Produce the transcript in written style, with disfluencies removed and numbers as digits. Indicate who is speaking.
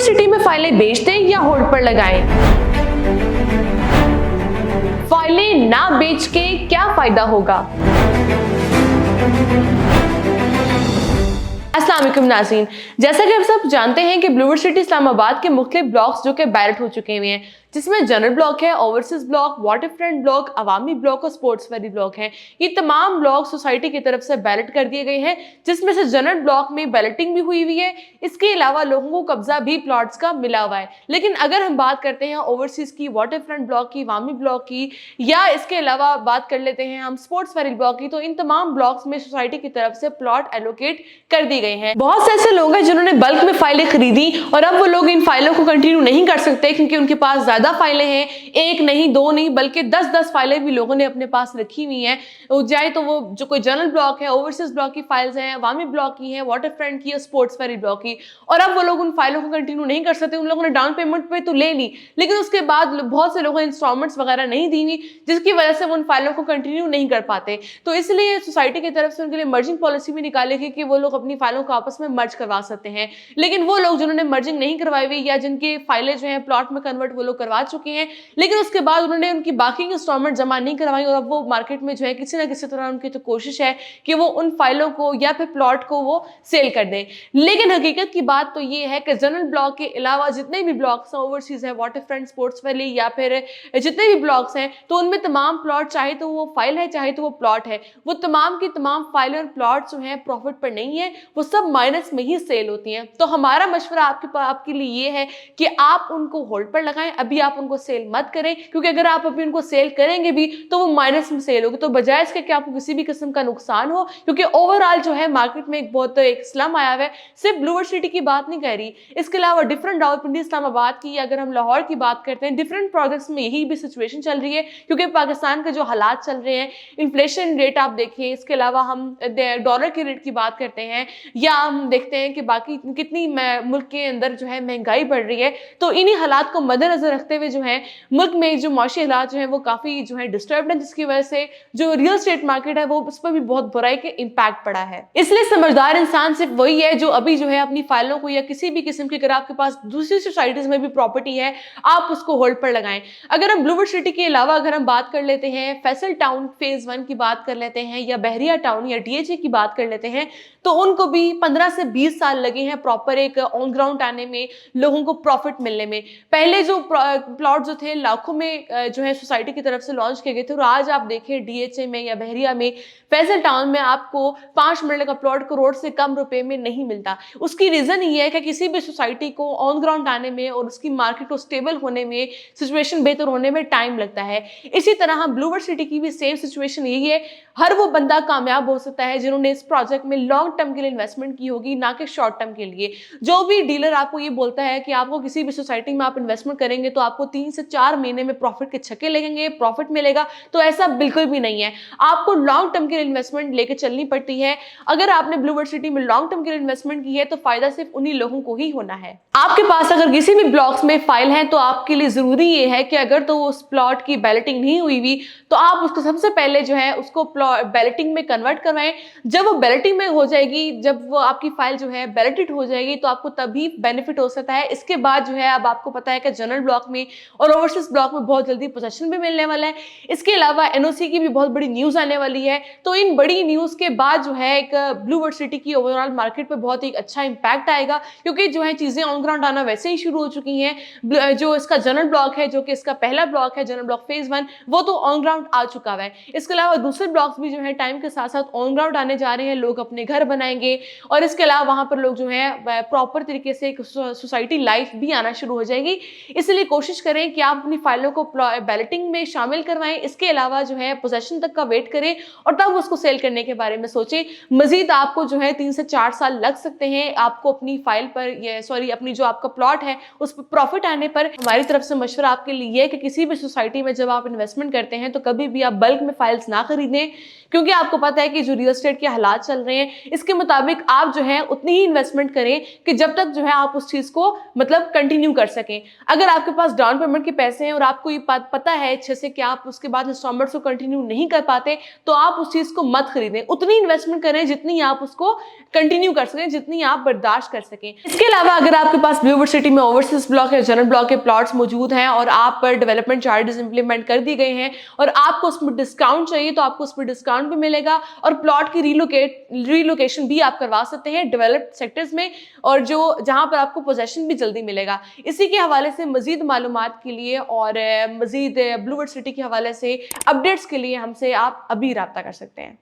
Speaker 1: ब्लूवर्ड city में फाइलें बेच दें या होल्ड पर लगाएं? फाइलें ना बेच के क्या फायदा होगा? अस्सलाम वालेकुम नाज़रीन, जैसा कि आप सब जानते हैं कि ब्लूवर्ड सिटी इस्लामाबाद के मुख्तलिफ ब्लॉक्स जो कि बैलेट हो चुके हुए हैं, जिसमें जनरल ब्लॉक है, ओवरसीज ब्लॉक, वाटरफ्रंट ब्लॉक, अवामी ब्लॉक और स्पोर्ट्स वैली ब्लॉक है। ये तमाम ब्लॉक सोसाइटी की तरफ से बैलेट कर दिए गए हैं, जिसमें से जनरल ब्लॉक में बैलेटिंग भी हुई है। इसके अलावा लोगों को कब्जा भी प्लॉट्स का मिला हुआ है। लेकिन अगर हम बात करते हैं ओवरसीज की, वाटरफ्रंट ब्लॉक की, अवामी ब्लॉक की, या इसके अलावा बात कर लेते हैं हम स्पोर्ट्स वैली ब्लॉक की, तो इन तमाम ब्लॉक्स में सोसाइटी की तरफ से प्लॉट एलोकेट कर दी गए हैं। बहुत से ऐसे लोग हैं जिन्होंने बल्क में फाइलें खरीदी और अब वो लोग इन फाइलों को कंटिन्यू नहीं कर सकते, क्योंकि उनके पास ज्यादा फाइलें हैं, एक नहीं, दो नहीं, बल्कि 10-10 फाइलें भी लोगों ने अपने पास रखी हुई हैं। चाहे तो वो जो कोई जनरल ब्लॉक है, ओवरसीज ब्लॉक की फाइल्स हैं, अवामी ब्लॉक की हैं, वाटरफ्रंट की, स्पोर्ट्स वैली ब्लॉक की, और अब वो लोग उन फाइलों को कंटिन्यू नहीं कर सकते। उन लोगों ने डाउन पेमेंट पे तो ले ली, लेकिन उसके बाद बहुत से लोगों ने इंस्टॉलमेंट्स वगैरह नहीं दी हुई, जिसकी वजह से वो उन फाइलों को कंटिन्यू नहीं कर पाते। तो इसलिए सोसाइटी की तरफ से उनके लिए मर्जिंग पॉलिसी भी निकाली गई कि वो लोग अपनी फाइलों को आपस में मर्ज करवा सकते हैं। लेकिन वो लोग जिन्होंने मर्जिंग नहीं करवाई हुई या जिनकी फाइलें जो है प्लॉट में कन्वर्ट वो लोग करवा चुके हैं, लेकिन उसके बाद उन्होंने उनकी बाकी इंस्टॉलमेंट जमा नहीं करवाई, और अब वो मार्केट में जो है किसी ना किसी तरह उनकी तो कोशिश है कि वो उन फाइलों को या फिर प्लॉट को वो सेल कर दें। लेकिन हकीकत की बात तो ये है कि जनरल ब्लॉक के अलावा जितने भी ब्लॉक्स हैं, ओवरसीज है, वाटरफ्रंट, स्पोर्ट्स वैली, या फिर जितने भी ब्लॉक्स हैं, तो उनमें तमाम प्लॉट, चाहे तो वो फाइल है चाहे तो वो प्लॉट है, वो तमाम की तमाम फाइल और प्लॉट जो है प्रॉफिट पर नहीं है, वो सब माइनस में ही सेल होती हैं। तो हमारा मशवरा आपके लिए ये है कि आप उनको होल्ड पर लगाएं, अभी आप उनको सेल मत करें, क्योंकि अगर आप अभी उनको सेल करेंगे भी तो वो माइनस में सेल होगी। तो बजाय इसके कि आपको किसी भी किस्म का नुकसान हो, क्योंकि ओवरऑल जो है मार्केट में एक स्लम आया हुआ है। सिर्फ ब्लूवर्ड सिटी की बात नहीं कह रही, इसके अलावा डिफरेंट रावलपिंडी, इस्लामाबाद की, अगर हम लाहौर की बात करते हैं, डिफरेंट प्रोजेक्ट्स में यही भी सिचुएशन चल रही है, क्योंकि पाकिस्तान के जो हालात चल रहे हैं, इन्फ्लेशन रेट आप देखिए, इसके अलावा हम डॉलर के रेट की बात करते हैं, या हम देखते हैं कि बाकी कितनी मुल्क के अंदर जो है महंगाई बढ़ रही है। तो इन्हीं हालात को मद्देनजर रखते हुए जो है मुल्क में जो माशी हालात जो है वो काफी जो है डिस्टर्ब्ड है, जिसकी वजह से जो रियल एस्टेट मार्केट है वो उस पर भी बहुत बुराई के इम्पैक्ट पड़ा है। इसलिए समझदार इंसान सिर्फ वही है जो अभी जो है अपनी फाइलों को, या किसी भी किस्म की, अगर आपके पास दूसरी सोसाइटीज में भी प्रॉपर्टी है, आप उसको होल्ड पर लगाएं। अगर हम ब्लूवर्ड सिटी के अलावा अगर हम बात कर लेते हैं, फैसल टाउन फेज 1 की बात कर लेते हैं, या बहरिया टाउन या डीएचए की बात कर लेते हैं, तो उनको भी 15 से 20 साल लगे हैं प्रॉपर एक ऑन ग्राउंड आने में, लोगों को प्रॉफिट मिलने में। पहले जो प्लॉट जो थे लाखों में जो है सोसाइटी की तरफ से लॉन्च किए गए थे, और आज आप देखें डीएचए में या बहरिया में, फैसल टाउन में आपको 5 मरले का प्लॉट करोड़ से कम रुपए में नहीं मिलता। उसकी रीजन ये है कि किसी भी सोसाइटी को ऑन ग्राउंड आने में और उसकी मार्केट को स्टेबल होने में, सिचुएशन बेहतर होने में टाइम लगता है। इसी तरह ब्लूवर्ड सिटी की भी सेम सिचुएशन यही है। हर वो बंदा कामयाब हो सकता है जिन्होंने इस प्रोजेक्ट में लॉन्ग टर्म के लिए इन्वेस्टमेंट की होगी, ना कि शॉर्ट टर्म के लिए। जो भी डीलर आपको ये बोलता है कि आपको किसी भी सोसाइटी में आप इन्वेस्टमेंट करेंगे तो आपको 3 से 4 महीने में प्रॉफिट के छक्के लगेंगे, प्रॉफिट मिलेगा, तो ऐसा बिल्कुल भी नहीं है। आपको लॉन्ग टर्म के लिए इन्वेस्टमेंट लेके चलनी पड़ती है। अगर आपने ब्लूवर्ड सिटी में लॉन्ग टर्म के लिए इन्वेस्टमेंट की है तो फायदा सिर्फ उन्हीं लोगों को ही होना है। आपके पास अगर किसी भी ब्लॉक्स में फाइल है तो आपके लिए जरूरी ये है कि अगर तो उस प्लॉट की बैलेटिंग नहीं हुई तो आप उसको सबसे पहले जो है उसको बैलेटिंग में कन्वर्ट करवाएं। जब वो बैलेटिंग में हो जाएगी, जब वो आपकी फाइल जो है बैलेटेड हो जाएगी, तो आपको तभी बेनिफिट हो सकता है। इसके बाद जो है अब आपको पता है कि जनरल ब्लॉक में और ओवरसीज ब्लॉक में बहुत जल्दी पोजीशन भी मिलने वाला है। इसके अलावा एनओसी की भी बहुत बड़ी न्यूज आने वाली है। तो इन बड़ी न्यूज के बाद जो है एक ब्लूवर्ड सिटी की ओवरऑल मार्केट पे बहुत ही अच्छा इंपैक्ट आएगा, क्योंकि जो है चीजें ऑन ग्राउंड आना वैसे ही शुरू हो चुकी हैं। जो इसका जनरल ब्लॉक है, जो कि इसका पहला ब्लॉक है, जनरल ब्लॉक फेज 1, वो तो ऑन ग्राउंड आ चुका है। इसके अलावा दूसरे ब्लॉक्स भी जो है टाइम के साथ साथ ऑन ग्राउंड आने जा रहे हैं। लोग अपने घर बनाएंगे और इसके अलावा वहां पर लोग जो है प्रॉपर तरीके से एक सोसाइटी लाइफ भी आना शुरू हो जाएगी। इसलिए कोशिश करें कि आप अपनी फाइलों को बैलेटिंग में शामिल करवाएं। इसके अलावा जो है पोजेशन तक का वेट करें और तब उसको सेल करने के बारे में सोचें। मजीद आपको जो है 3 से 4 साल लग सकते हैं आपको अपनी फाइल पर, अपनी जो आपका प्लॉट है उस पर प्रॉफिट आने पर। हमारी तरफ से मशवरा आपके लिए है कि किसी भी सोसाइटी में जब आप इन्वेस्टमेंट करते हैं तो कभी भी आप बल्क में फाइल्स ना खरीदें, क्योंकि आपको पता है कि जो रियल एस्टेट के हालात चल रहे हैं इसके मुताबिक आप जो है उतनी ही इन्वेस्टमेंट करें कि जब तक जो है आप उस चीज को मतलब कंटिन्यू कर सकें। अगर आपके पास पास डाउन पेमेंट के पैसे हैं और आपको ये बात पता है अच्छे से कि आप उसके बाद इंस्टॉलमेंट्स को कंटिन्यू नहीं कर पाते, तो आप उस चीज़ को मत खरीदें। उतनी इन्वेस्टमेंट करें जितनी आप उसको कंटिन्यू कर सकें, जितनी आप बर्दाश्त कर सकें। इसके अलावा अगर आपके पास ब्लूवर्ड सिटी में ओवरसीज ब्लॉक या जनरल ब्लॉक के प्लॉट्स मौजूद हैं और आप पर डेवलपमेंट चार्जेस इंप्लीमेंट कर दी गए हैं और आपको उसमें डिस्काउंट चाहिए, तो आपको उसमें डिस्काउंट भी मिलेगा और प्लॉट की रीलोकेशन भी आप करवा सकते हैं डेवलप्ड सेक्टर्स में, और जो जहां पर आपको पोजेशन भी जल्दी मिलेगा। इसी के हवाले से मजीद मालूमात के लिए और मजीद ब्लूवर्ड सिटी के हवाले से अपडेट्स के लिए हमसे आप अभी रब्ता कर सकते हैं।